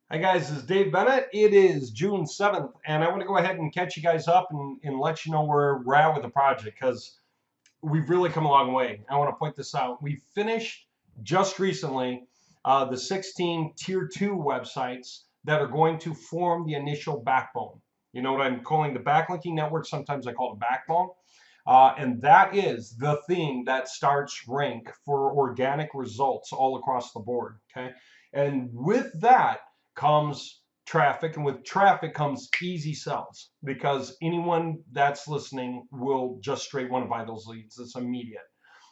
Hi guys, this is Dave Bennett. It is June 7th, and I want to go ahead and catch you guys up and let you know where we're at with the project because we've really come a long way. I want to point this out. We finished just recently the 16 Tier 2 websites that are going to form the initial backbone. You know what I'm calling the backlinking network? Sometimes I call it backbone. And that is the thing that starts rank for organic results all across the board. Okay. And with that comes traffic, and with traffic comes easy sells because anyone that's listening will just straight want to buy those leads. It's immediate.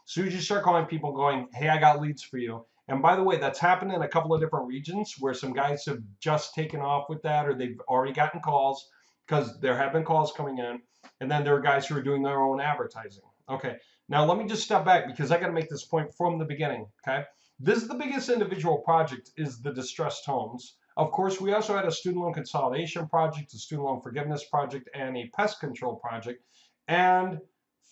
So you just start calling people going, hey, I got leads for you. And by the way, that's happened in a couple of different regions where some guys have just taken off with that, or they've already gotten calls because there have been calls coming in. And then there are guys who are doing their own advertising. Okay, now let me just step back because I got to make this point from the beginning. Okay, this is the biggest individual project is the distressed homes. Of course, we also had a student loan consolidation project, a student loan forgiveness project, and a pest control project, and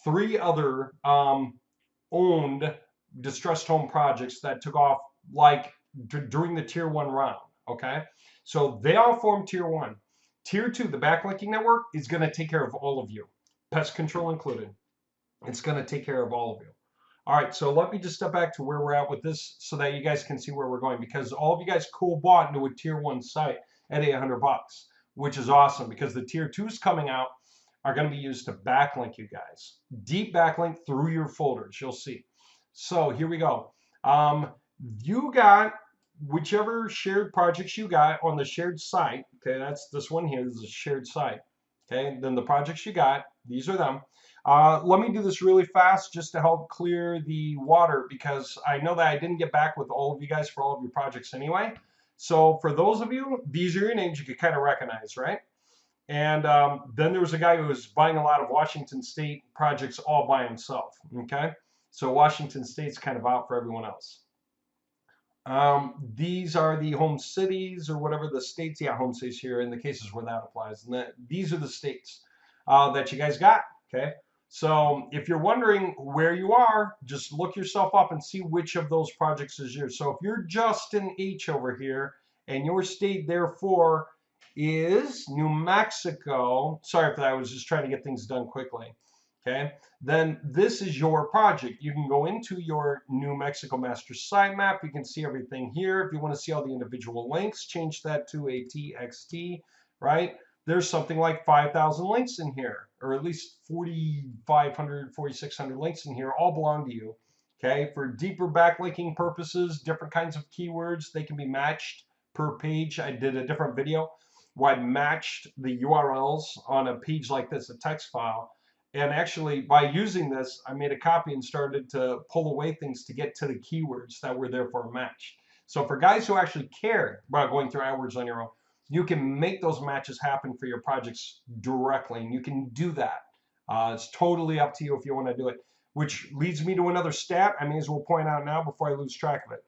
three other owned distressed home projects that took off like during the tier one round. Okay, so they all form tier one. Tier two, the backlinking network, is going to take care of all of you, pest control included. It's going to take care of all of you. All right, so let me just step back to where we're at with this so that you guys can see where we're going because all of you guys cool bought into a tier one site at 800 bucks, which is awesome because the tier twos coming out are going to be used to backlink you guys. Deep backlink through your folders, you'll see. So here we go. You got whichever shared projects you got on the shared site. Okay, that's this one here. This is a shared site. Okay, then the projects you got, these are them. Let me do this really fast just to help clear the water because I know that I didn't get back with all of you guys for all of your projects anyway. So for those of you, these are your names you could kind of recognize, right? And then there was a guy who was buying a lot of Washington State projects all by himself. Okay, so Washington State's kind of out for everyone else. These are the home cities or whatever the states, yeah, home cities here in the cases where that applies. And these are the states that you guys got. Okay. So if you're wondering where you are, just look yourself up and see which of those projects is yours. So if you're Justin H over here and your state therefore is New Mexico, sorry for that, I was just trying to get things done quickly. Okay, then this is your project. You can go into your New Mexico master sitemap. You can see everything here. If you want to see all the individual links, change that to a TXT, right? There's something like 5,000 links in here, or at least 4,500, 4,600 links in here, all belong to you. Okay, for deeper backlinking purposes, different kinds of keywords, they can be matched per page. I did a different video where I matched the URLs on a page like this, a text file. And actually, by using this, I made a copy and started to pull away things to get to the keywords that were therefore matched. So for guys who actually care about going through AdWords on your own, you can make those matches happen for your projects directly, and you can do that. It's totally up to you if you want to do it, which leads me to another stat I may as well point out now before I lose track of it.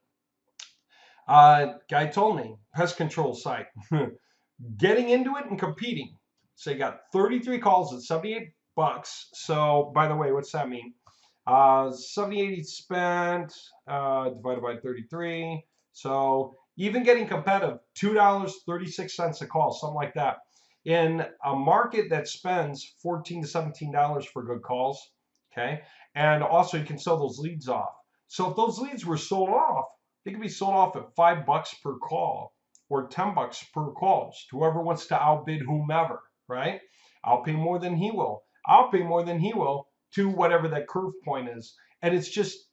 Guy told me, pest control site, getting into it and competing. So you got 33 calls at 78 bucks. So by the way, what's that mean? 70, 80 spent divided by 33. So even getting competitive, $2.36 a call, something like that. In a market that spends $14 to $17 for good calls, okay? And also you can sell those leads off. So if those leads were sold off, they could be sold off at $5 per call or 10 bucks per call. Just whoever wants to outbid whomever, right? I'll pay more than he will. I'll pay more than he will to whatever that curve point is. And it's just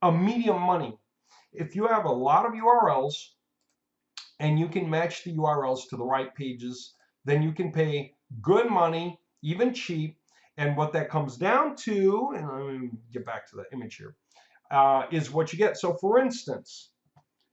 a medium money. If you have a lot of URLs and you can match the URLs to the right pages, then you can pay good money, even cheap. And what that comes down to, and let me get back to the image here, is what you get. So for instance,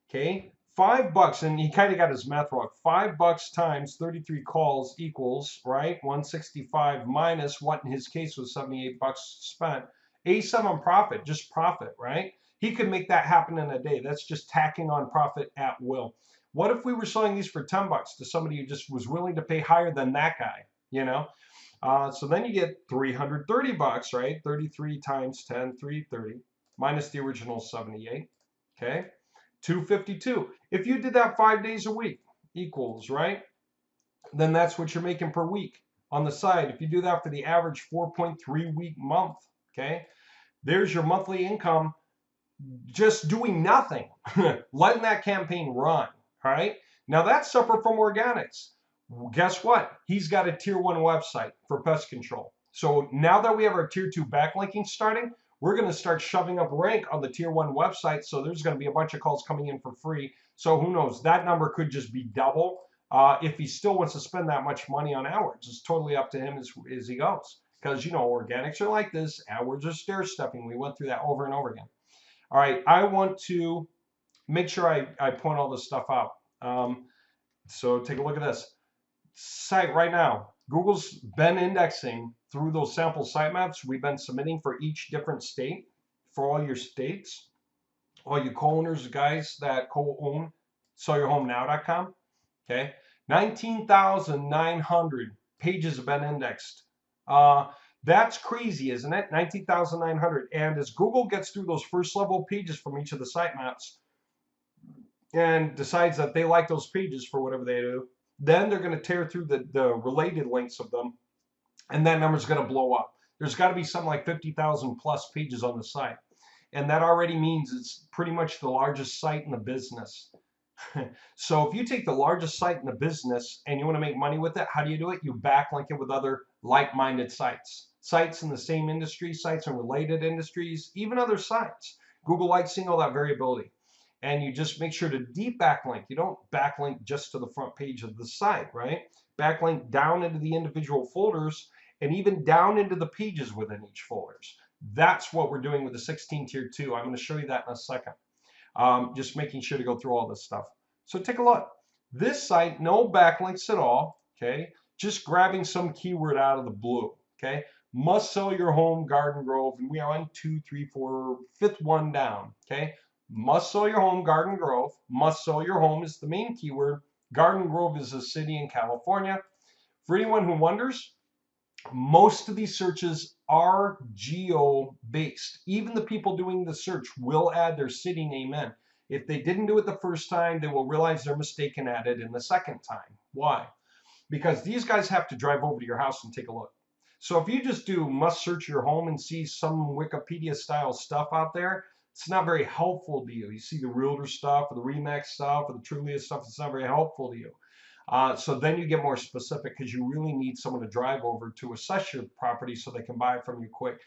okay, $5, and he kind of got his math wrong. $5 times 33 calls equals, right, 165 minus what in his case was 78 bucks spent. 87 profit, just profit, right? He could make that happen in a day. That's just tacking on profit at will. What if we were selling these for 10 bucks to somebody who just was willing to pay higher than that guy, you know? So then you get 330 bucks, right? 33 times 10, 330, minus the original 78, okay? 252. If you did that 5 days a week, equals, right? Then that's what you're making per week on the side. If you do that for the average 4.3 week month, okay, there's your monthly income just doing nothing, letting that campaign run. All right. Now that's separate from organics. Guess what? He's got a tier 1 website for pest control. So now that we have our tier 2 backlinking starting, we're going to start shoving up rank on the tier 1 website. So there's going to be a bunch of calls coming in for free. So who knows? That number could just be double. If he still wants to spend that much money on AdWords, it's totally up to him as he goes. Because, you know, organics are like this. AdWords are stair stepping. We went through that over and over again. All right, I want to make sure I point all this stuff out. So take a look at this site right now. Google's been indexing through those sample sitemaps we've been submitting for each different state, for all your states, all you co-owners, guys that co-own sellyourhomenow.com. Okay, 19,900 pages have been indexed. That's crazy, isn't it? 19,900. And as Google gets through those first level pages from each of the sitemaps and decides that they like those pages for whatever they do, then they're going to tear through the related links of them, and that number is going to blow up. There's got to be something like 50,000 plus pages on the site. And that already means it's pretty much the largest site in the business. So if you take the largest site in the business and you want to make money with it, how do you do it? You backlink it with other like-minded sites. Sites in the same industry, sites in related industries, even other sites. Google likes seeing all that variability. And you just make sure to deep backlink. You don't backlink just to the front page of the site, right? Backlink down into the individual folders and even down into the pages within each folders. That's what we're doing with the 16 tier 2. I'm going to show you that in a second. Just making sure to go through all this stuff. So take a look. This site, no backlinks at all, okay? Just grabbing some keyword out of the blue, okay? Must sell your home, Garden Grove, and we are on 2, 3, 4, fifth one down, okay? Must sell your home, Garden Grove. Must sell your home is the main keyword. Garden Grove is a city in California. For anyone who wonders, most of these searches are geo-based. Even the people doing the search will add their city name in. If they didn't do it the first time, they will realize they're mistaken at it in the second time. Why? Because these guys have to drive over to your house and take a look. So if you just do must search your home and see some Wikipedia style stuff out there, it's not very helpful to you. You see the realtor stuff or the Remax stuff or the Trulia stuff, it's not very helpful to you. So then you get more specific because you really need someone to drive over to assess your property so they can buy it from you quick.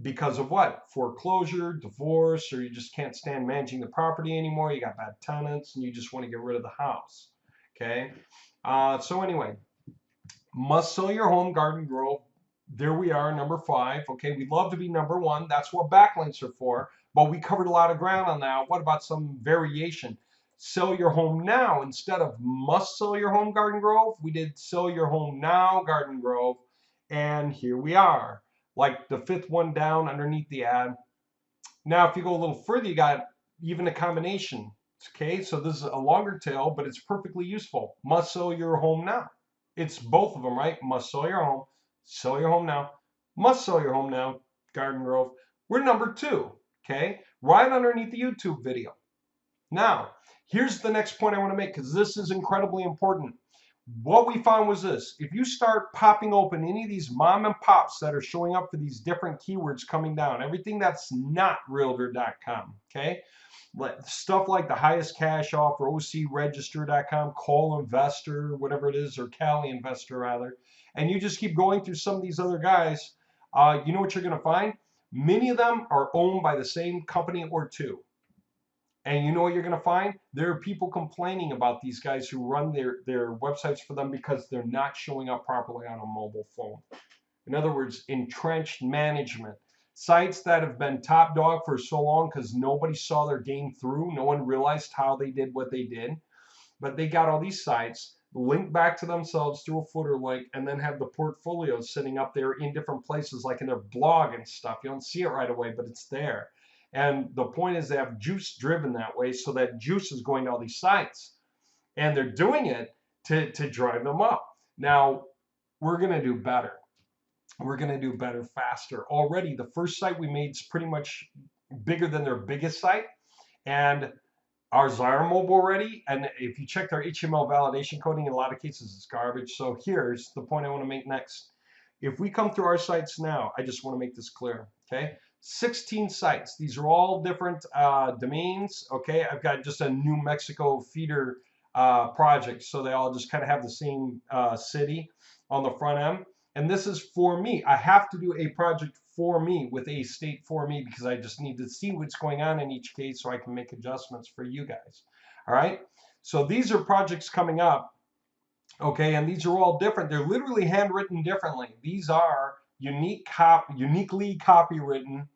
Because of what? Foreclosure, divorce, or you just can't stand managing the property anymore. You got bad tenants and you just want to get rid of the house. Okay. So anyway, must sell your home, Garden Grove. There we are, number 5. Okay, we'd love to be number 1. That's what backlinks are for. But we covered a lot of ground on that. What about some variation? Sell your home now. Instead of must sell your home, Garden Grove, we did sell your home now, Garden Grove. And here we are, like the 5th one down underneath the ad. Now, if you go a little further, you got even a combination. Okay, so this is a longer tail, but it's perfectly useful. Must sell your home now. It's both of them, right? Must sell your home now, must sell your home now, Garden Grove. We're number 2, okay? Right underneath the YouTube video. Now, here's the next point I want to make because this is incredibly important. What we found was this. If you start popping open any of these mom and pops that are showing up for these different keywords coming down, everything that's not realtor.com, okay? Stuff like the highest cash offer, ocregister.com, call investor, whatever it is, or Cali investor rather, and you just keep going through some of these other guys, you know what you're going to find? Many of them are owned by the same company or two. And you know what you're going to find? There are people complaining about these guys who run their websites for them because they're not showing up properly on a mobile phone. In other words, entrenched management. Sites that have been top dog for so long because nobody saw their game through. No one realized how they did what they did. But they got all these sites linked back to themselves through a footer link and then have the portfolios sitting up there in different places like in their blog and stuff. You don't see it right away, but it's there. And the point is they have juice driven that way, so that juice is going to all these sites. And they're doing it to drive them up. Now, we're going to do better. We're going to do better faster. Already, the first site we made is pretty much bigger than their biggest site. And Ours are mobile ready, and if you check their HTML validation coding, in a lot of cases it's garbage. So here's the point I want to make next. If we come through our sites now, I just want to make this clear, okay? 16 sites. These are all different domains, okay? I've got just a New Mexico feeder project, so they all just kind of have the same city on the front end. And this is for me. I have to do a project for me with a state for me because I just need to see what's going on in each case so I can make adjustments for you guys. All right. So these are projects coming up. Okay. And these are all different. They're literally handwritten differently. These are uniquely copywritten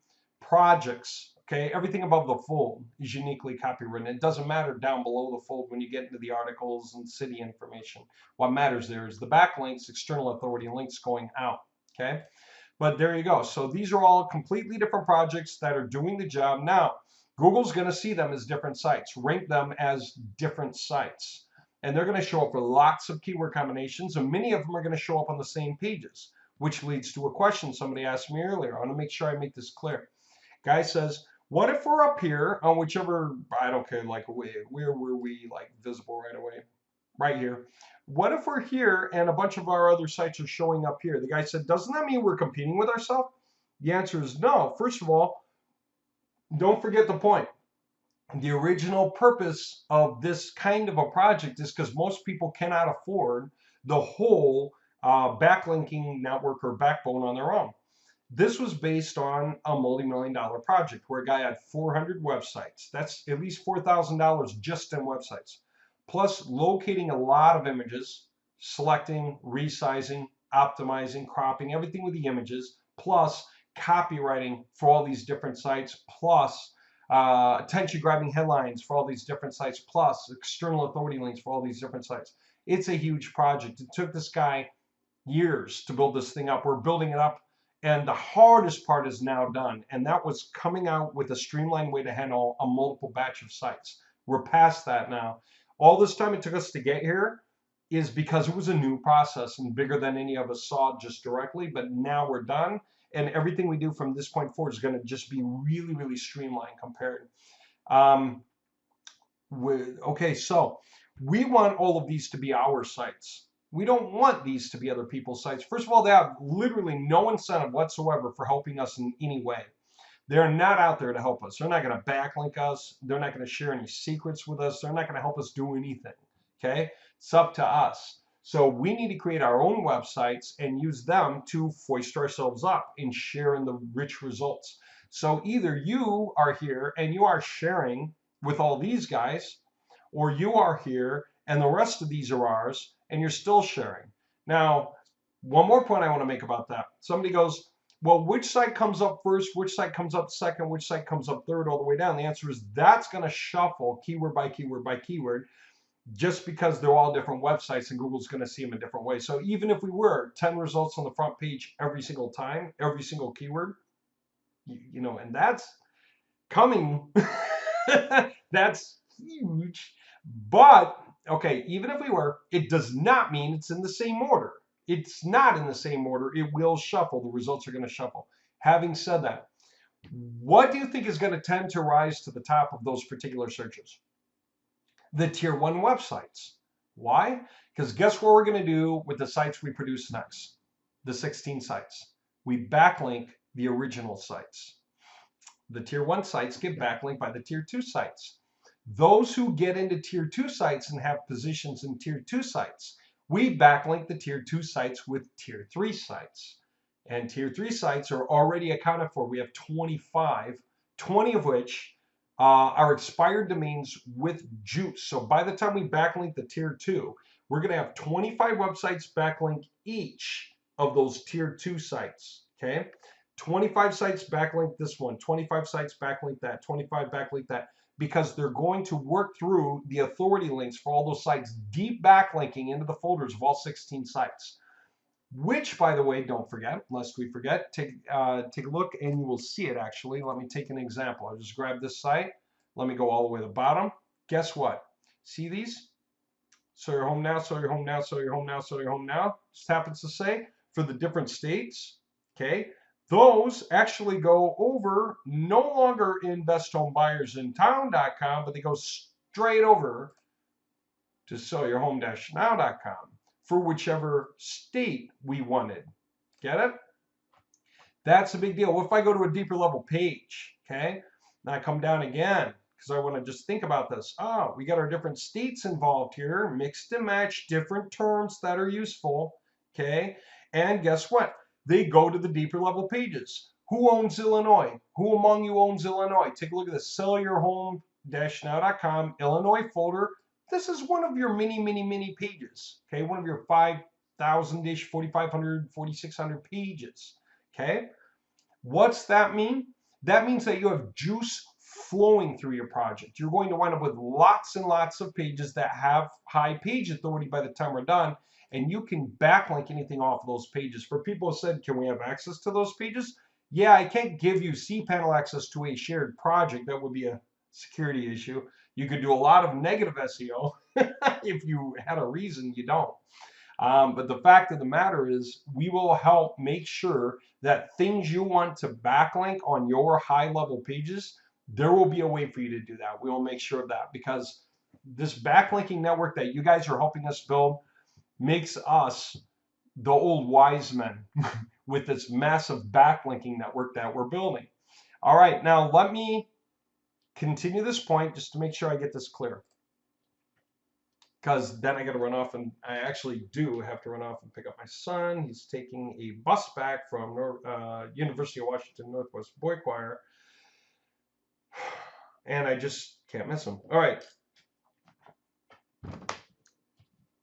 projects. Okay, everything above the fold is uniquely copywritten. It doesn't matter down below the fold when you get into the articles and city information. What matters there is the backlinks, external authority links going out. Okay, but there you go. So these are all completely different projects that are doing the job. Now, Google's going to see them as different sites, rank them as different sites. And they're going to show up for lots of keyword combinations, and many of them are going to show up on the same pages, which leads to a question somebody asked me earlier. I want to make sure I make this clear. Guy says, what if we're up here on whichever, I don't care, like where were we like visible right away? Right here. What if we're here and a bunch of our other sites are showing up here? The guy said, doesn't that mean we're competing with ourselves? The answer is no. First of all, don't forget the point. The original purpose of this kind of a project is because most people cannot afford the whole backlinking network or backbone on their own. This was based on a multi-million-dollar project where a guy had 400 websites. That's at least $4,000 just in websites, plus locating a lot of images, selecting, resizing, optimizing, cropping, everything with the images, plus copywriting for all these different sites, plus attention-grabbing headlines for all these different sites, plus external authority links for all these different sites. It's a huge project. It took this guy years to build this thing up. We're building it up. And the hardest part is now done. And that was coming out with a streamlined way to handle a multiple batch of sites. We're past that now. All this time it took us to get here is because it was a new process and bigger than any of us saw just directly. But now we're done. And everything we do from this point forward is going to just be really, really streamlined compared. Okay, so we want all of these to be our sites. We don't want these to be other people's sites. First of all, they have literally no incentive whatsoever for helping us in any way. They're not out there to help us. They're not going to backlink us. They're not going to share any secrets with us. They're not going to help us do anything. Okay? It's up to us. So we need to create our own websites and use them to foist ourselves up and share in the rich results. So either you are here and you are sharing with all these guys, or you are here and the rest of these are ours, and you're still sharing. Now, one more point I want to make about that. Somebody goes, well, which site comes up first, which site comes up second, which site comes up third, all the way down? The answer is that's going to shuffle keyword by keyword by keyword, just because they're all different websites and Google's going to see them a different way. So even if we were 10 results on the front page every single time, every single keyword, you know, and that's coming, that's huge. But okay, even if we were, it does not mean it's in the same order. It's not in the same order. It will shuffle. The results are going to shuffle. Having said that, what do you think is going to tend to rise to the top of those particular searches? The tier 1 websites. Why? Because guess what we're going to do with the sites we produce next? The 16 sites. We backlink the original sites. The tier 1 sites get backlinked by the tier 2 sites. Those who get into tier 2 sites and have positions in tier 2 sites, we backlink the tier 2 sites with tier 3 sites. And tier 3 sites are already accounted for. We have 25, 20 of which are expired domains with juice. So by the time we backlink the tier 2, we're going to have 25 websites backlink each of those tier 2 sites. Okay? 25 sites backlink this one, 25 sites backlink that, 25 backlink that, because they're going to work through the authority links for all those sites, deep backlinking into the folders of all 16 sites. Which, by the way, don't forget, lest we forget, take a look and you will see it actually. Let me take an example. I'll just grab this site. Let me go all the way to the bottom. Guess what? See these? So you're home now, so you're home now, so you're home now, so you're home now. Just happens to say for the different states, okay? Those actually go over no longer in besthomebuyersintown.com, but they go straight over to sellyourhome-now.com for whichever state we wanted. Get it? That's a big deal. What if I go to a deeper level page? Okay. Now I come down again because I want to just think about this. Oh, we got our different states involved here, mixed and match, different terms that are useful. Okay. And guess what? They go to the deeper level pages. Who owns Illinois? Who among you owns Illinois? Take a look at the sellyourhome-now.com Illinois folder. This is one of your mini pages. Okay. One of your 5,000-ish, 4,500, 4,600 pages. Okay, what's that mean? That means that you have juice flowing through your project. You're going to wind up with lots and lots of pages that have high page authority by the time we're done, and you can backlink anything off of those pages. For people who said, can we have access to those pages? Yeah, I can't give you cPanel access to a shared project. That would be a security issue. You could do a lot of negative SEO if you had a reason. You don't. But the fact of the matter is, we will help make sure that things you want to backlink on your high-level pages, there will be a way for you to do that. We will make sure of that, because this backlinking network that you guys are helping us build makes us the old wise men with this massive backlinking network that we're building. All right, now let me continue this point just to make sure I get this clear, because then I got to run off, and I actually do have to run off and pick up my son. He's taking a bus back from University of Washington Northwest Boy Choir, and I just can't miss him. All right.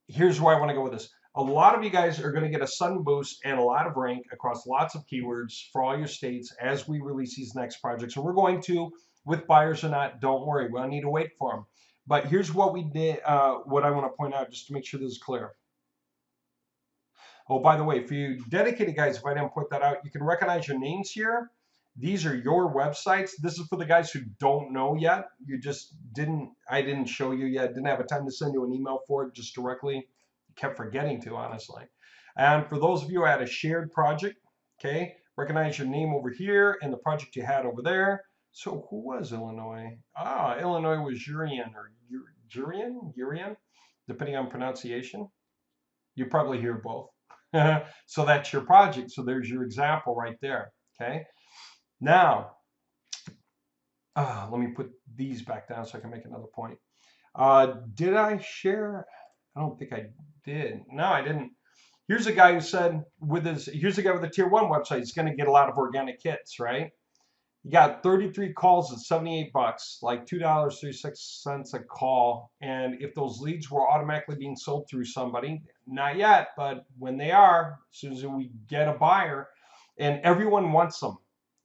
Here's where I want to go with this. A lot of you guys are going to get a sudden boost and a lot of rank across lots of keywords for all your states as we release these next projects. And we're going to, with buyers or not, don't worry. We'll need to wait for them. But here's what we did, what I want to point out just to make sure this is clear. Oh, by the way, for you dedicated guys, if I didn't point that out, you can recognize your names here. These are your websites. This is for the guys who don't know yet. You just didn't, I didn't show you yet. Didn't have a time to send you an email for it just directly. Kept forgetting to, honestly. And for those of you who had a shared project, okay, recognize your name over here and the project you had over there. So who was Illinois? Ah, Illinois was Urian, or Urian, depending on pronunciation. You probably hear both. So that's your project. So there's your example right there. Okay. Now, let me put these back down so I can make another point. Did I share? I don't think I did. No, I didn't. Here's a guy who said here's a guy with a tier 1 website. He's going to get a lot of organic hits, right? You got 33 calls at 78 bucks, like $2.36 a call. And if those leads were automatically being sold through somebody, not yet, but when they are, as soon as we get a buyer, and everyone wants them.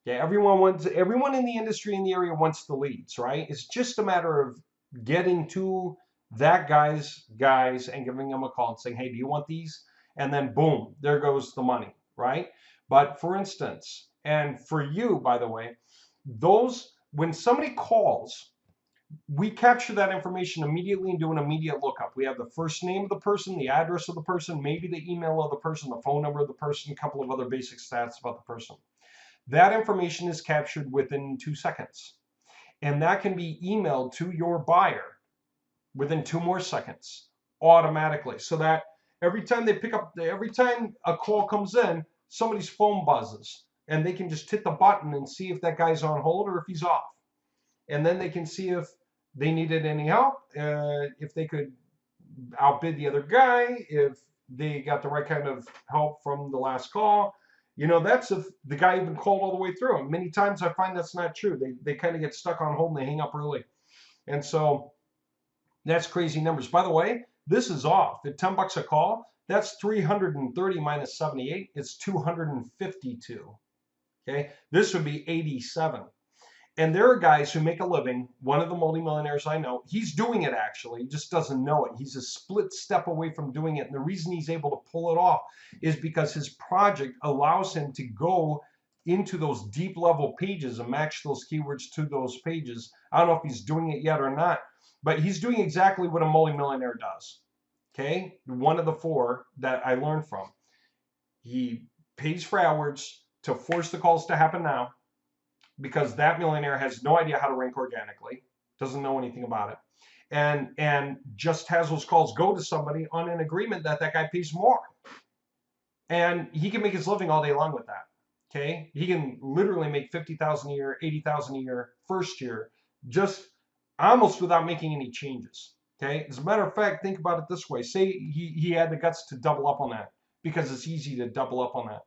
Yeah, everyone in the industry in the area wants the leads, right? It's just a matter of getting to that guys and giving them a call and saying, hey, do you want these? And then boom, there goes the money, right? But for instance, and for you, by the way, when somebody calls, we capture that information immediately and do an immediate lookup. We have the first name of the person, the address of the person, maybe the email of the person, the phone number of the person, a couple of other basic stats about the person. That information is captured within 2 seconds. And that can be emailed to your buyer within 2 more seconds automatically. So that every time a call comes in, somebody's phone buzzes and they can just hit the button and see if that guy's on hold or if he's off. And then they can see if they needed any help, if they could outbid the other guy, if they got the right kind of help from the last call. You know, that's if the guy even called all the way through. And many times I find that's not true. They kind of get stuck on hold and they hang up early. And so that's crazy numbers. By the way, this is off. At 10 bucks a call, that's 330 minus 78. It's 252. Okay, this would be 87. And there are guys who make a living. One of the multimillionaires I know, he's doing it actually. He just doesn't know it. He's a split step away from doing it. And the reason he's able to pull it off is because his project allows him to go into those deep level pages and match those keywords to those pages. I don't know if he's doing it yet or not, but he's doing exactly what a multimillionaire does. Okay, one of the 4 that I learned from. He pays for AdWords to force the calls to happen now, because that millionaire has no idea how to rank organically, doesn't know anything about it. and just has those calls go to somebody on an agreement that that guy pays more. And he can make his living all day long with that. Okay, he can literally make 50,000 a year, 80,000 a year first year, just almost without making any changes. Okay, as a matter of fact, think about it this way: say he had the guts to double up on that, because it's easy to double up on that.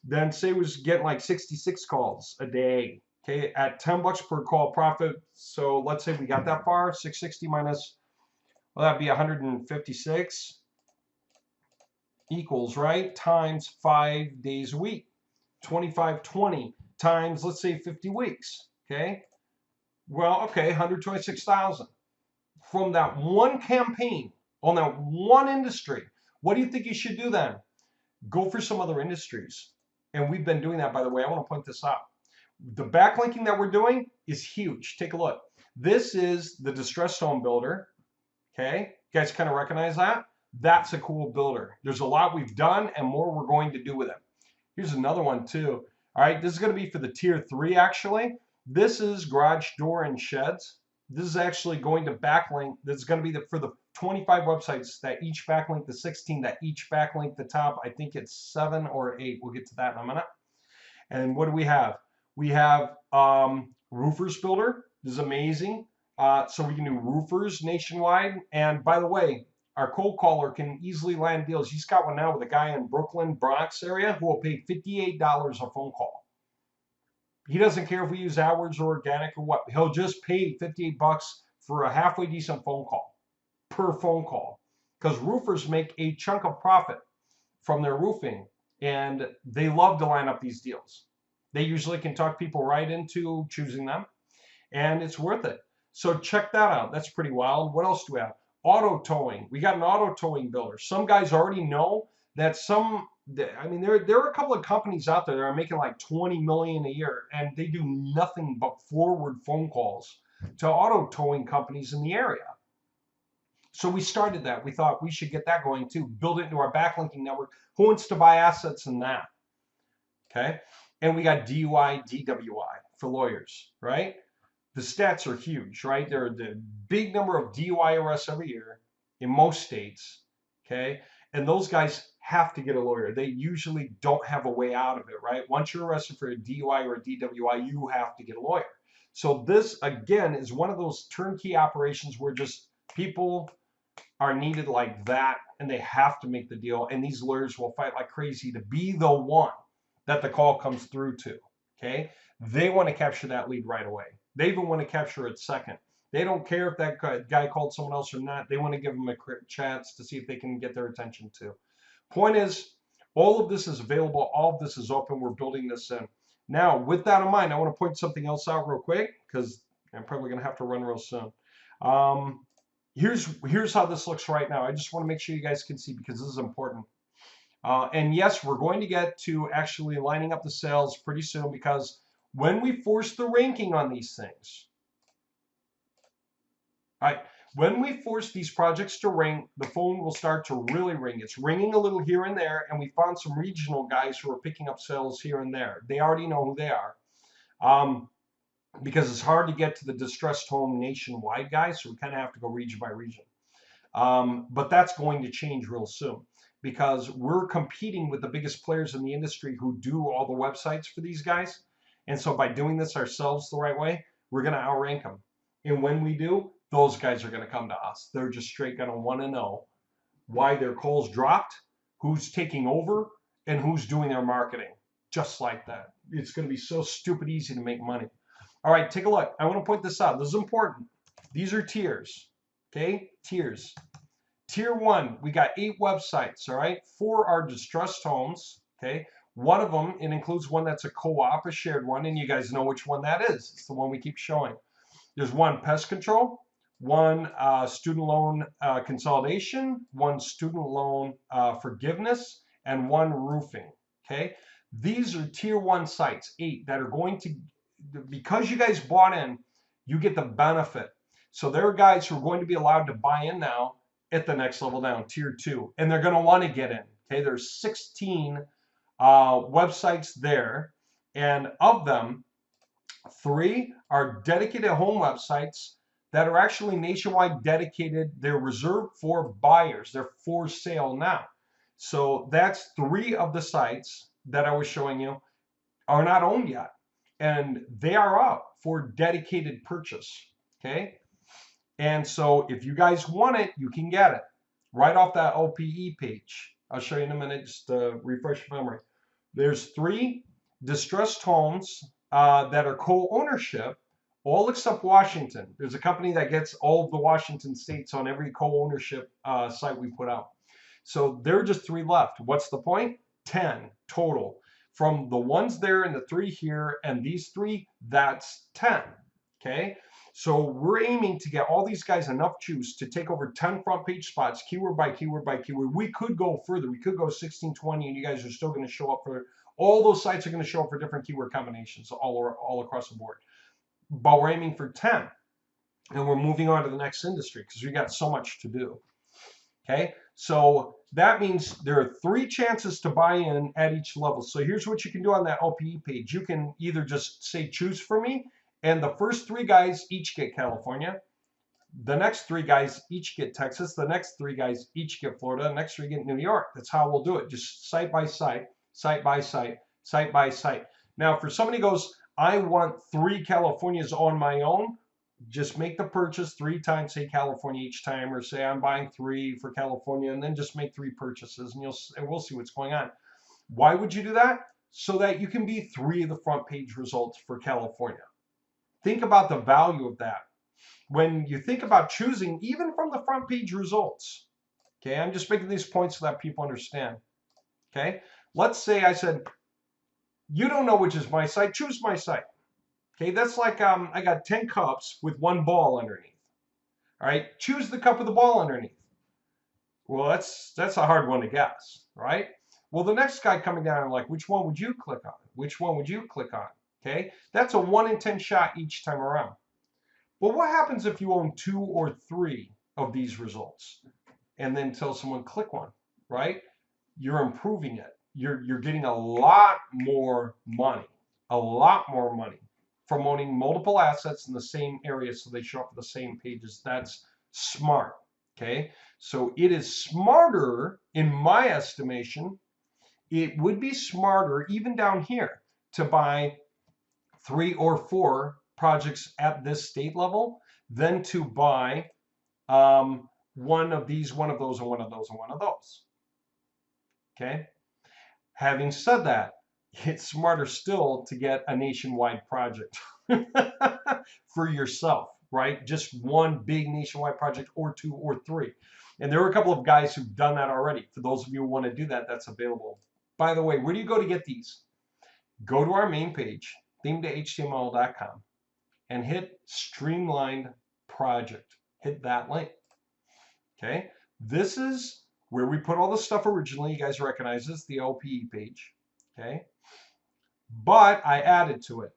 Then say he was getting like 66 calls a day. Okay, at $10 per call profit. So let's say we got that far, 660 minus, well, that'd be 156 equals, right, times 5 days a week. 2520 times, let's say, 50 weeks. Okay, well, okay, 126,000 from that one campaign on that one industry. What do you think you should do then? Go for some other industries. And we've been doing that, by the way. I want to point this out. The backlinking that we're doing is huge. Take a look. This is the distressed home builder. Okay, you guys kind of recognize that? That's a cool builder. There's a lot we've done and more we're going to do with it. Here's another one too. All right, this is going to be for the tier 3 actually. This is garage door and sheds. This is actually going to backlink. This is going to be for the 25 websites that each backlink the 16 that each backlink the top. I think it's 7 or 8. We'll get to that in a minute. And what do we have? We have roofers builder. This is amazing. So we can do roofers nationwide. And by the way, our cold caller can easily land deals. He's got one now with a guy in Brooklyn, Bronx area who will pay $58 a phone call. He doesn't care if we use AdWords or organic or what. He'll just pay 58 bucks for a halfway decent phone call per phone call, because roofers make a chunk of profit from their roofing, and they love to line up these deals. They usually can talk people right into choosing them, and it's worth it. So check that out. That's pretty wild. What else do we have? Auto towing. We got an auto towing builder. Some guys already know that there are a couple of companies out there that are making like 20 million a year, and they do nothing but forward phone calls to auto towing companies in the area. So we started that. We thought we should get that going too, build it into our backlinking network. Who wants to buy assets in that? Okay. And we got DUI, DWI for lawyers, right? The stats are huge, right? There are the big number of DUI arrests every year in most states, okay? And those guys have to get a lawyer. They usually don't have a way out of it, right? Once you're arrested for a DUI or a DWI, you have to get a lawyer. So this, again, is one of those turnkey operations where just people are needed like that, and they have to make the deal, and these lawyers will fight like crazy to be the one that the call comes through to, okay? They want to capture that lead right away. They even want to capture it second. They don't care if that guy called someone else or not. They want to give them a chance to see if they can get their attention too. Point is, all of this is available. All of this is open. We're building this in. Now, with that in mind, I want to point something else out real quick, because I'm probably going to have to run real soon. Here's how this looks right now. I just want to make sure you guys can see, because this is important. And yes, we're going to get to actually lining up the sales pretty soon, because when we force the ranking on these things, right, when we force these projects to ring, the phone will start to really ring. It's ringing a little here and there, and we found some regional guys who are picking up sales here and there. They already know who they are, because it's hard to get to the distressed home nationwide guys, so we kind of have to go region by region. But that's going to change real soon, because we're competing with the biggest players in the industry who do all the websites for these guys. And so by doing this ourselves the right way, we're going to outrank them. And when we do, those guys are going to come to us. They're just straight going to want to know why their calls dropped, who's taking over, and who's doing their marketing. Just like that. It's going to be so stupid easy to make money. All right, take a look. I want to point this out. This is important. These are tiers. Okay, tiers. Tier 1, we got 8 websites, all right? 4 are distressed homes, okay? One of them, it includes one that's a co-op, a shared one, and you guys know which one that is. It's the one we keep showing. There's one pest control, one student loan consolidation, one student loan forgiveness, and one roofing, okay? These are tier 1 sites, 8, that are going to, because you guys bought in, you get the benefit. So there are guys who are going to be allowed to buy in now at the next level down, tier 2, and they're going to want to get in, okay? There's 16 websites there, and of them, 3 are dedicated home websites that are actually nationwide dedicated. They're reserved for buyers. They're for sale now. So that's 3 of the sites that I was showing you are not owned yet. And they are up for dedicated purchase. Okay. And so if you guys want it, you can get it right off that LPE page. I'll show you in a minute, just to refresh your memory. There's 3 distressed homes that are co-ownership, all except Washington. There's a company that gets all of the Washington states on every co-ownership site we put out. So there are just 3 left. What's the point? 10 total. From the ones there and the 3 here and these 3, that's 10. Okay. So we're aiming to get all these guys enough juice to take over 10 front page spots, keyword by keyword by keyword. We could go further. We could go 16, 20, and you guys are still going to show up for, all those sites are going to show up for different keyword combinations all across the board. But we're aiming for 10. And we're moving on to the next industry because we got so much to do. Okay, so that means there are 3 chances to buy in at each level. So here's what you can do on that LPE page. You can either just say choose for me, and the first 3 guys each get California. The next 3 guys each get Texas. The next 3 guys each get Florida. The next 3 get New York. That's how we'll do it. Just site by site, site by site, site by site. Now, if somebody goes, I want 3 Californias on my own, just make the purchase 3 times, say California each time, or say I'm buying 3 for California, and then just make 3 purchases, and we'll see what's going on. Why would you do that? So that you can be 3 of the front page results for California. Think about the value of that. When you think about choosing, even from the front page results, okay, I'm just making these points so that people understand. Okay, let's say I said, you don't know which is my site, choose my site. Okay, that's like I got 10 cups with 1 ball underneath. All right, choose the cup with the ball underneath. Well, that's a hard one to guess, right? Well, the next guy coming down, like, which one would you click on? Which one would you click on? Okay, that's a 1 in 10 shot each time around. But what happens if you own 2 or 3 of these results and then tell someone click one, right? You're improving it. You're getting a lot more money from owning multiple assets in the same area so they show up on the same pages. That's smart, okay? So it is smarter, in my estimation, it would be smarter even down here to buy 3 or 4 projects at this state level than to buy one of these, one of those, and one of those, and one of those. Okay. Having said that, it's smarter still to get a nationwide project for yourself, right? Just one big nationwide project, or 2 or 3. And there are a couple of guys who've done that already. For those of you who want to do that, that's available. By the way, where do you go to get these? Go to our main page, theme2html.com, and hit Streamlined Project. Hit that link. Okay. This is where we put all the stuff originally. You guys recognize this, the LPE page. Okay. But I added to it.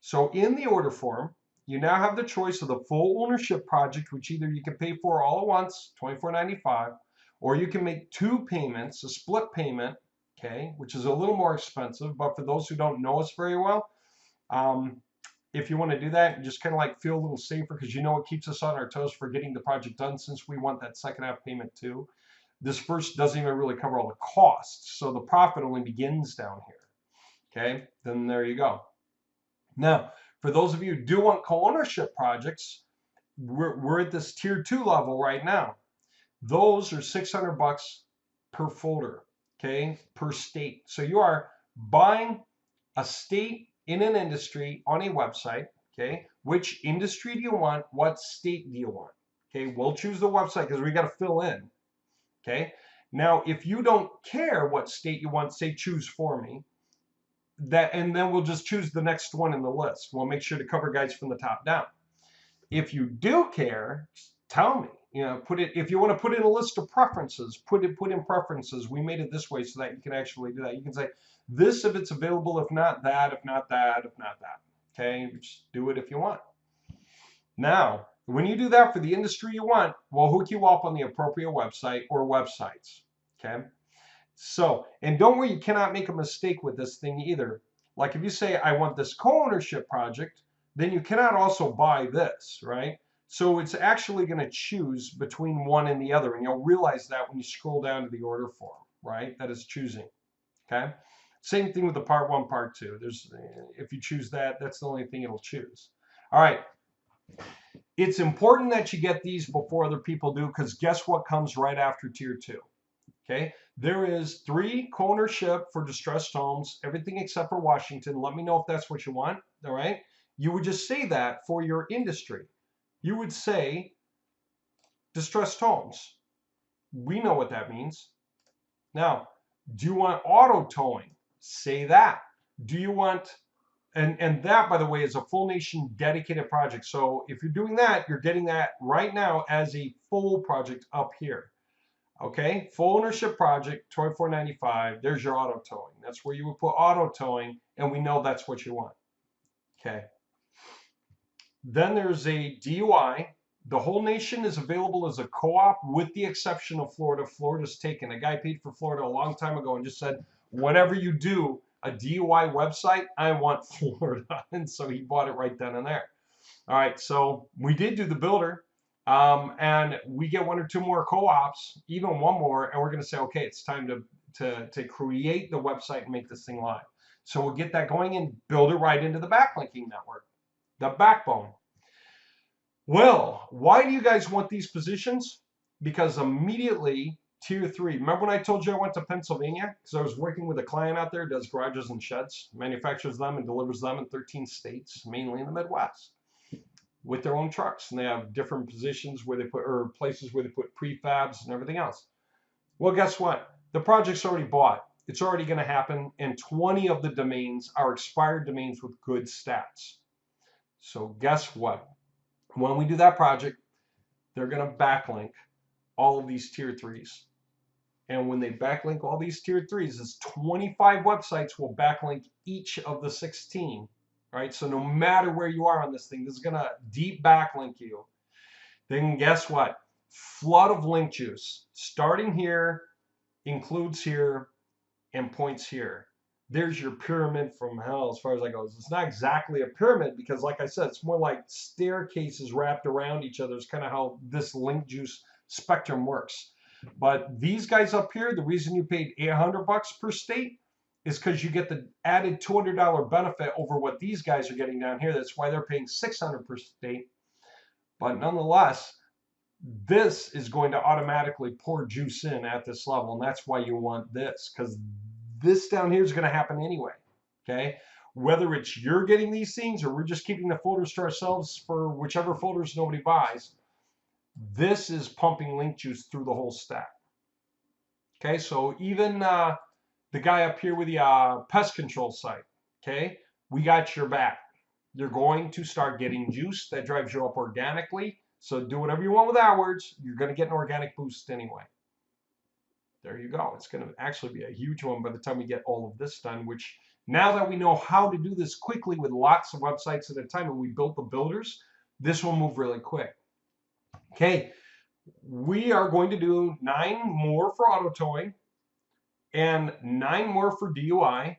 So in the order form, you now have the choice of the full ownership project, which either you can pay for all at once, $24.95, or you can make 2 payments, a split payment, okay, which is a little more expensive. But for those who don't know us very well, if you want to do that and just kind of like feel a little safer, because you know it keeps us on our toes for getting the project done, since we want that second half payment too. This first doesn't even really cover all the costs, so the profit only begins down here. Okay, then there you go. Now, for those of you who do want co-ownership projects, we're at this tier 2 level right now. Those are $600 per folder, okay, per state. So you are buying a state in an industry on a website, okay? Which industry do you want? What state do you want? Okay, we'll choose the website because we got to fill in, okay? Now, if you don't care what state you want, say choose for me, and then we'll just choose the next one in the list. We'll make sure to cover guides from the top down. If you do care, tell me. You know, put it, if you want to put in a list of preferences, put in preferences. We made it this way so that you can actually do that. You can say this if it's available, if not that, if not that, if not that. Okay, just do it if you want. Now, when you do that for the industry you want, we'll hook you up on the appropriate website or websites. Okay, so, and don't worry, you cannot make a mistake with this thing either. Like if you say, I want this co-ownership project, then you cannot also buy this, right? So it's actually going to choose between one and the other. And you'll realize that when you scroll down to the order form, right? That is choosing. Okay. Same thing with the part 1, part 2. If you choose that, that's the only thing it'll choose. All right. It's important that you get these before other people do, because guess what comes right after tier 2? Okay. There is 3 co-ownership for distressed homes, everything except for Washington. Let me know if that's what you want. All right. You would just say that for your industry. You would say distressed homes. We know what that means. Now, do you want auto towing? Say that. Do you want, and that, by the way, is a full nation dedicated project. So if you're doing that, you're getting that right now as a full project up here. Okay, full ownership project, $24.95. There's your auto towing. That's where you would put auto towing, and we know that's what you want. Okay. Then there's a DUI. The whole nation is available as a co-op with the exception of Florida. Florida's taken. A guy paid for Florida a long time ago and just said, whenever you do a DUI website, I want Florida. And so he bought it right then and there. All right, so we did do the builder, and we get 1 or 2 more co-ops, even 1 more, and we're going to say, okay, it's time to create the website and make this thing live. So we'll get that going and build it right into the backlinking network, the backbone. Well, why do you guys want these positions? Because immediately tier 3, remember when I told you I went to Pennsylvania? Because I was working with a client out there, does garages and sheds, manufactures them and delivers them in 13 states, mainly in the Midwest, with their own trucks. And they have different positions where they put, or places where they put prefabs and everything else. Well, guess what? The project's already bought. It's already going to happen. And 20 of the domains are expired domains with good stats. So guess what? When we do that project, they're going to backlink all of these tier 3s. And when they backlink all these tier 3s, it's 25 websites will backlink each of the 16. Right? So no matter where you are on this thing, this is going to deep backlink you. Then guess what? Flood of link juice. Starting here, includes here, and points here. There's your pyramid from hell as far as that goes. It's not exactly a pyramid because, like I said, it's more like staircases wrapped around each other. It's kind of how this link juice spectrum works. But these guys up here, the reason you paid $800 per state is because you get the added $200 benefit over what these guys are getting down here. That's why they're paying $600 per state. But nonetheless, this is going to automatically pour juice in at this level. And that's why you want this, because this down here is going to happen anyway. Okay. Whether it's you're getting these things or we're just keeping the folders to ourselves for whichever folders nobody buys, this is pumping link juice through the whole stack. Okay. So even the guy up here with the pest control site, okay, we got your back. You're going to start getting juice that drives you up organically. So do whatever you want with AdWords. You're going to get an organic boost anyway. There you go. It's going to actually be a huge one by the time we get all of this done, which now that we know how to do this quickly with lots of websites at a time and we built the builders, this will move really quick. Okay, we are going to do 9 more for auto towing and 9 more for DUI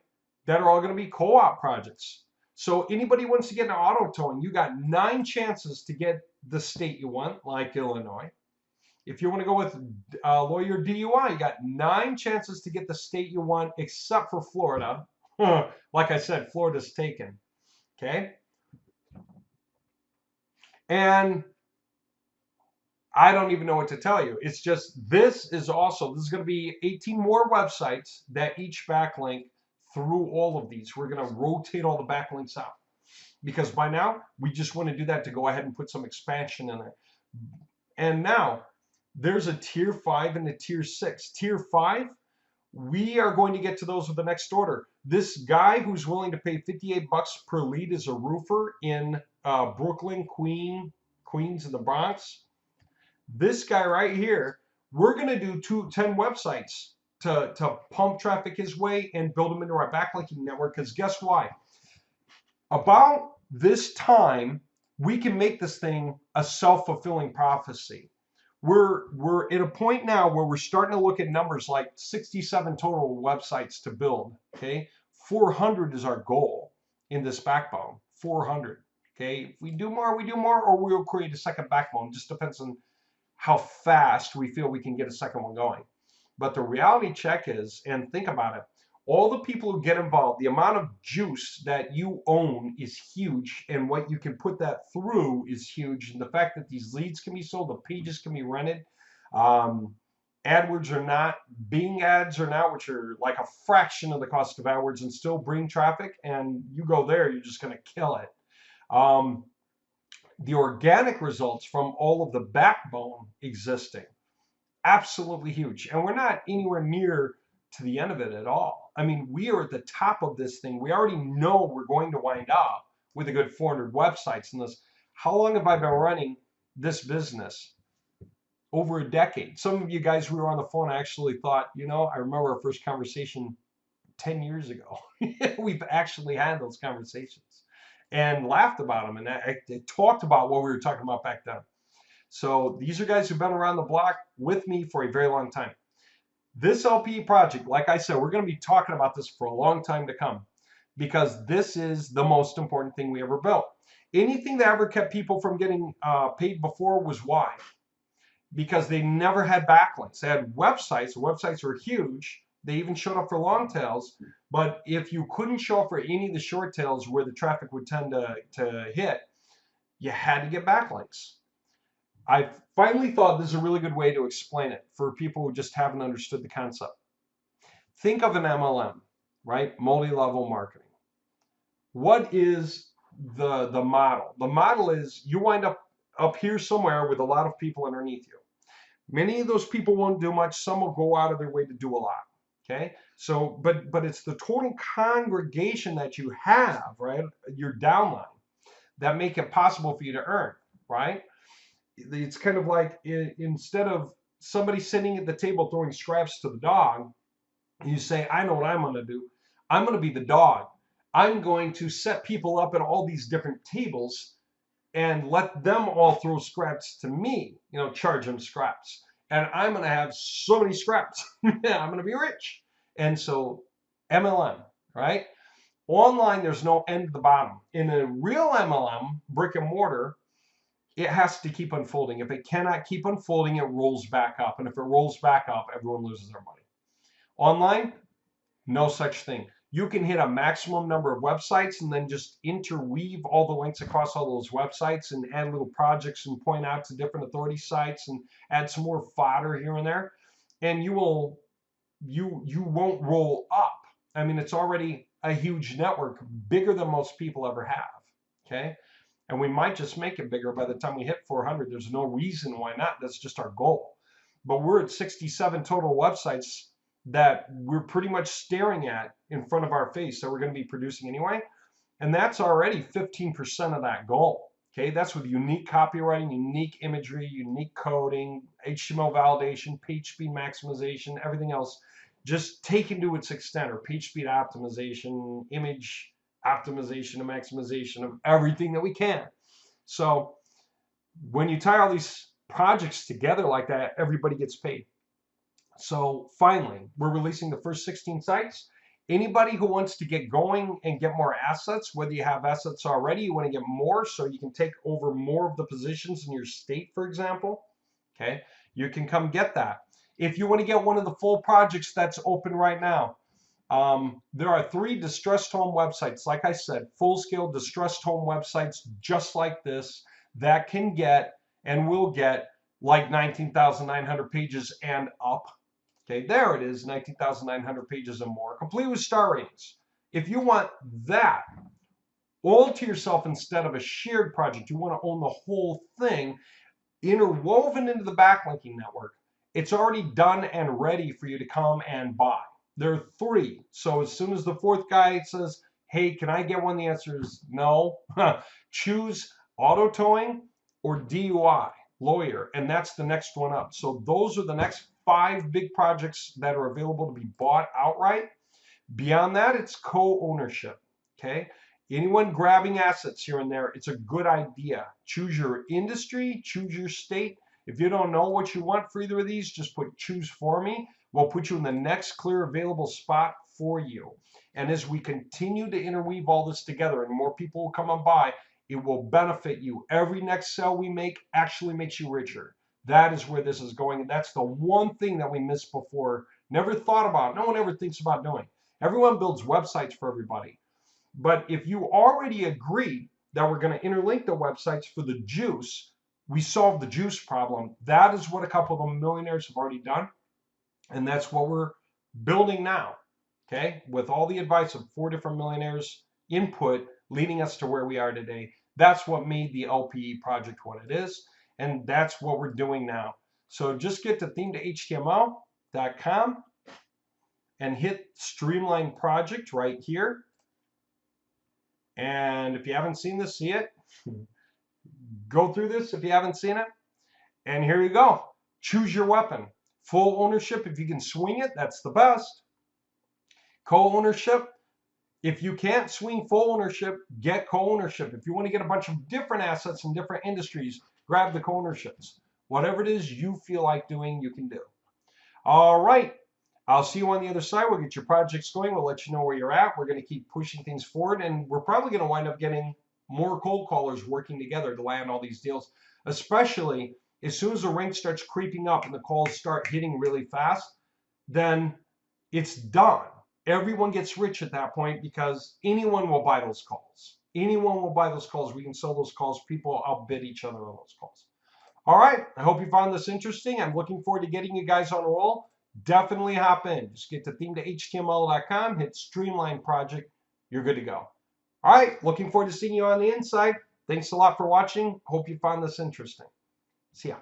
that are all going to be co-op projects. So anybody wants to get into auto towing, you got 9 chances to get the state you want, like Illinois. If you want to go with lawyer DUI, you got 9 chances to get the state you want, except for Florida. Like I said, Florida's taken. Okay? And I don't even know what to tell you. It's just, this is going to be 18 more websites that each backlink through all of these. We're going to rotate all the backlinks out. Because by now, we just want to do that to go ahead and put some expansion in there. And now, there's a tier 5 and a tier 6. Tier 5, we are going to get to those with the next order. This guy who's willing to pay $58 per lead is a roofer in Brooklyn, Queens, and the Bronx. This guy right here, we're going to do 10 websites to pump traffic his way and build him into our backlinking network. Because guess why? About this time, we can make this thing a self-fulfilling prophecy. We're at a point now where we're starting to look at numbers like 67 total websites to build. Okay, 400 is our goal in this backbone. 400. Okay, if we do more, or we'll create a second backbone. It just depends on how fast we feel we can get a second one going. But the reality check is, and think about it, all the people who get involved, the amount of juice that you own is huge, and what you can put that through is huge. And the fact that these leads can be sold, the pages can be rented, um, AdWords are not, Bing ads are not, which are like a fraction of the cost of AdWords and still bring traffic. And you go there, you're just going to kill it. Um, the organic results from all of the backbone existing, absolutely huge. And we're not anywhere near to the end of it at all. I mean, we are at the top of this thing. We already know we're going to wind up with a good 400 websites in this. How long have I been running this business? Over a decade. Some of you guys who were on the phone actually thought, you know, I remember our first conversation 10 years ago. We've actually had those conversations and laughed about them, and I talked about what we were talking about back then. So these are guys who've been around the block with me for a very long time. This LPE project, like I said, we're going to be talking about this for a long time to come, because this is the most important thing we ever built. Anything that ever kept people from getting paid before was why? Because they never had backlinks. They had websites. The websites were huge. They even showed up for long tails. But if you couldn't show up for any of the short tails where the traffic would tend to hit, you had to get backlinks. I finally thought this is a really good way to explain it for people who just haven't understood the concept. Think of an MLM, right? Multi-level marketing. What is the model? The model is you wind up here somewhere with a lot of people underneath you. Many of those people won't do much. Some will go out of their way to do a lot. Okay, so but it's the total congregation that you have, right? Your downline, that make it possible for you to earn, right? It's kind of like instead of somebody sitting at the table throwing scraps to the dog, you say, I know what I'm going to do. I'm going to be the dog. I'm going to set people up at all these different tables and let them all throw scraps to me, you know, charge them scraps. And I'm going to have so many scraps. I'm going to be rich. And so MLM, right? Online, there's no end to the bottom. In a real MLM, brick and mortar, it has to keep unfolding. If it cannot keep unfolding, it rolls back up. And if it rolls back up, everyone loses their money. Online, no such thing. You can hit a maximum number of websites and then just interweave all the links across all those websites and add little projects and point out to different authority sites and add some more fodder here and there. And you won't roll up. I mean, it's already a huge network, bigger than most people ever have. Okay. And we might just make it bigger by the time we hit 400. There's no reason why not. That's just our goal. But we're at 67 total websites that we're pretty much staring at in front of our face that we're going to be producing anyway. And that's already 15% of that goal. Okay, that's with unique copywriting, unique imagery, unique coding, HTML validation, page speed maximization, everything else just taken to its extent, or page speed optimization, image optimization and maximization of everything that we can. So when you tie all these projects together like that, everybody gets paid. So finally, we're releasing the first 16 sites. Anybody who wants to get going and get more assets, whether you have assets already, you want to get more so you can take over more of the positions in your state, for example, okay, you can come get that. If you want to get one of the full projects that's open right now, there are 3 distressed home websites, like I said, full-scale distressed home websites just like this that can get and will get like 19,900 pages and up. Okay, there it is, 19,900 pages and more, complete with star ratings. If you want that all to yourself instead of a shared project, you want to own the whole thing, interwoven into the backlinking network, it's already done and ready for you to come and buy. There are 3. So as soon as the 4th guy says, hey, can I get one? The answer is no. Choose auto towing or DUI, lawyer, and that's the next one up. So those are the next 5 big projects that are available to be bought outright. Beyond that, it's co-ownership, okay? Anyone grabbing assets here and there, it's a good idea. Choose your industry, choose your state. If you don't know what you want for either of these, just put choose for me. We'll put you in the next clear available spot for you. And as we continue to interweave all this together and more people will come on by, It will benefit you. Every next sale we make actually makes you richer. That is where this is going. And that's the one thing that we missed before. Never thought about. No one ever thinks about doing. Everyone builds websites for everybody. But if you already agree that we're going to interlink the websites for the juice, we solve the juice problem. That is what a couple of the millionaires have already done. And that's what we're building now. Okay. With all the advice of 4 different millionaires input leading us to where we are today. That's what made the LPE project what it is. And that's what we're doing now. So just get to theme2html.com and hit Streamline Project right here. And if you haven't seen this, see it. Go through this if you haven't seen it. And here you go. Choose your weapon. Full ownership, if you can swing it, that's the best. Co-ownership, if you can't swing full ownership, get co-ownership. If you want to get a bunch of different assets in different industries, grab the co-ownerships. Whatever it is you feel like doing, you can do. All right. I'll see you on the other side. We'll get your projects going. We'll let you know where you're at. We're going to keep pushing things forward, and we're probably going to wind up getting more cold callers working together to land all these deals, especially as soon as the rank starts creeping up and the calls start hitting really fast, then it's done. Everyone gets rich at that point because anyone will buy those calls. Anyone will buy those calls. We can sell those calls. People outbid each other on those calls. All right. I hope you found this interesting. I'm looking forward to getting you guys on a roll. Definitely hop in. Just get to theme2html.com, hit Streamline Project. You're good to go. All right. Looking forward to seeing you on the inside. Thanks a lot for watching. Hope you found this interesting. See ya.